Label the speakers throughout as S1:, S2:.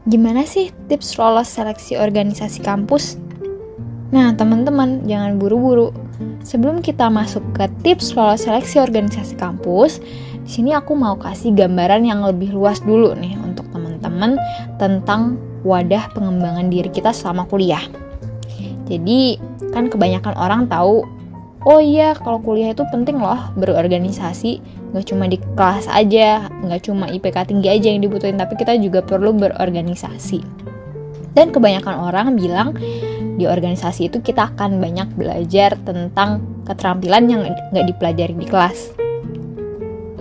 S1: Gimana sih tips lolos seleksi organisasi kampus? Nah, teman-teman, jangan buru-buru. Sebelum kita masuk ke tips lolos seleksi organisasi kampus, di sini aku mau kasih gambaran yang lebih luas dulu nih untuk teman-teman tentang wadah pengembangan diri kita selama kuliah. Jadi, kan kebanyakan orang tahu, oh iya, kalau kuliah itu penting loh berorganisasi. Nggak cuma di kelas aja, nggak cuma IPK tinggi aja yang dibutuhin, tapi kita juga perlu berorganisasi. Dan kebanyakan orang bilang, di organisasi itu kita akan banyak belajar tentang keterampilan yang nggak dipelajari di kelas.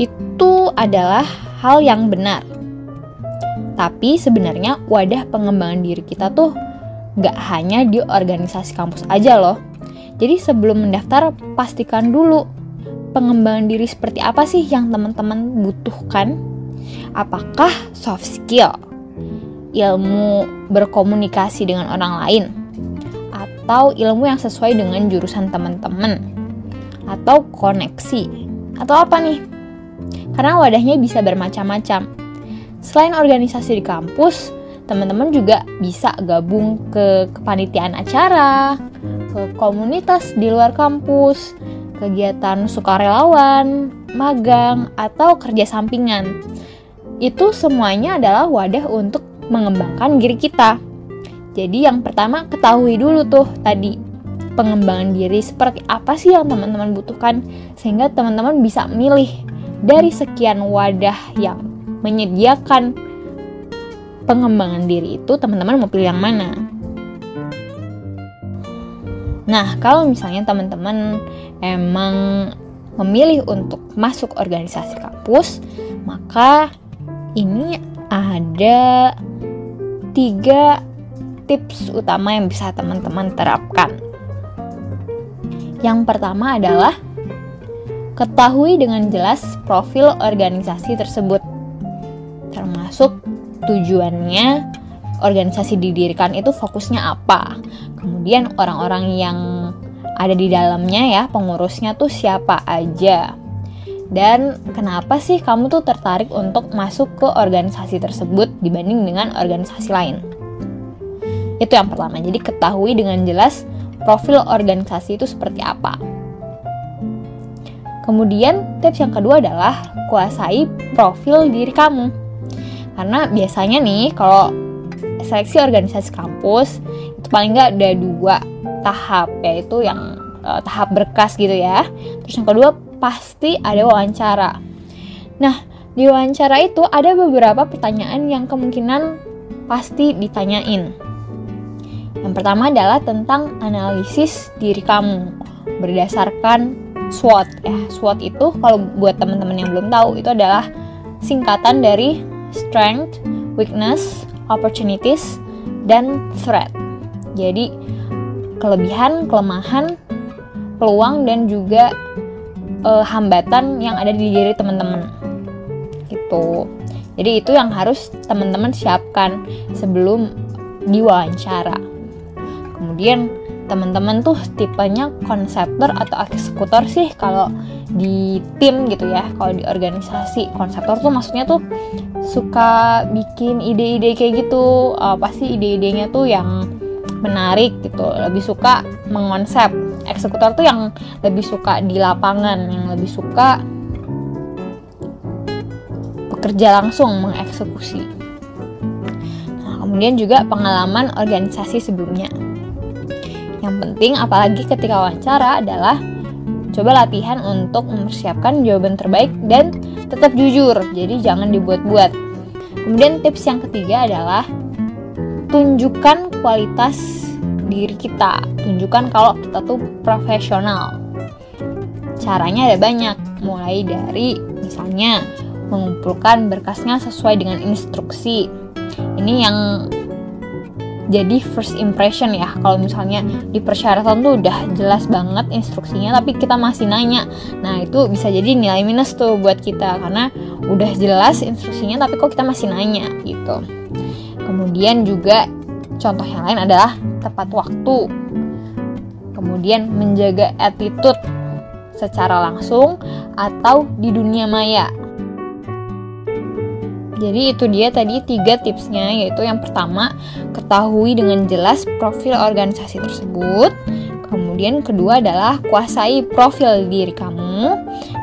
S1: Itu adalah hal yang benar. Tapi sebenarnya wadah pengembangan diri kita tuh nggak hanya di organisasi kampus aja loh. Jadi sebelum mendaftar, pastikan dulu pengembangan diri seperti apa sih yang teman-teman butuhkan. Apakah soft skill, ilmu berkomunikasi dengan orang lain, atau ilmu yang sesuai dengan jurusan teman-teman, atau koneksi, atau apa nih? Karena wadahnya bisa bermacam-macam. Selain organisasi di kampus, teman-teman juga bisa gabung ke kepanitiaan acara, ke komunitas di luar kampus, kegiatan sukarelawan, magang, atau kerja sampingan. Itu semuanya adalah wadah untuk mengembangkan diri kita. Jadi yang pertama, ketahui dulu tuh tadi pengembangan diri seperti apa sih yang teman-teman butuhkan, sehingga teman-teman bisa milih dari sekian wadah yang menyediakan pengembangan diri itu, teman-teman mau pilih yang mana. Nah, kalau misalnya teman-teman emang memilih untuk masuk organisasi kampus, maka ini ada 3 tips utama yang bisa teman-teman terapkan. Yang pertama adalah ketahui dengan jelas profil organisasi tersebut, termasuk tujuannya organisasi didirikan itu fokusnya apa. Kemudian orang-orang yang ada di dalamnya ya, pengurusnya tuh siapa aja. Dan kenapa sih kamu tuh tertarik untuk masuk ke organisasi tersebut dibanding dengan organisasi lain. Itu yang pertama. Jadi ketahui dengan jelas profil organisasi itu seperti apa. Kemudian tips yang kedua adalah kuasai profil diri kamu. Karena biasanya nih kalau seleksi organisasi kampus itu paling nggak ada 2 tahap, yaitu yang tahap berkas gitu ya. Terus yang kedua pasti ada wawancara. Nah, di wawancara itu ada beberapa pertanyaan yang kemungkinan pasti ditanyain. Yang pertama adalah tentang analisis diri kamu berdasarkan SWOT ya. SWOT itu kalau buat teman-teman yang belum tahu, itu adalah singkatan dari strength, weakness, opportunities, dan threat. Jadi kelebihan, kelemahan, peluang, dan juga hambatan yang ada di diri teman-teman gitu. Jadi itu yang harus teman-teman siapkan sebelum diwawancara. Kemudian teman-teman tuh tipenya konseptor atau eksekutor sih kalau di tim gitu ya. Kalau di organisasi, konseptor tuh maksudnya tuh suka bikin ide-ide kayak gitu. Pasti ide-idenya tuh yang menarik gitu, lebih suka mengonsep. Eksekutor tuh yang lebih suka di lapangan, yang lebih suka bekerja langsung, mengeksekusi. Nah, kemudian juga pengalaman organisasi sebelumnya. Yang penting apalagi ketika wawancara adalah coba latihan untuk mempersiapkan jawaban terbaik dan tetap jujur, jadi jangan dibuat-buat. Kemudian tips yang ketiga adalah tunjukkan kualitas diri kita, tunjukkan kalau kita tuh profesional. Caranya ada banyak, mulai dari misalnya mengumpulkan berkasnya sesuai dengan instruksi. Ini yang jadi first impression ya. Kalau misalnya di persyaratan tuh udah jelas banget instruksinya tapi kita masih nanya, nah itu bisa jadi nilai minus tuh buat kita, karena udah jelas instruksinya tapi kok kita masih nanya gitu. Kemudian juga contoh yang lain adalah tepat waktu. Kemudian menjaga attitude secara langsung atau di dunia maya. Jadi itu dia tadi 3 tipsnya, yaitu yang pertama, ketahui dengan jelas profil organisasi tersebut. Kemudian kedua adalah kuasai profil diri kamu.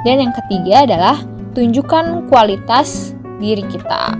S1: Dan yang ketiga adalah tunjukkan kualitas diri kita.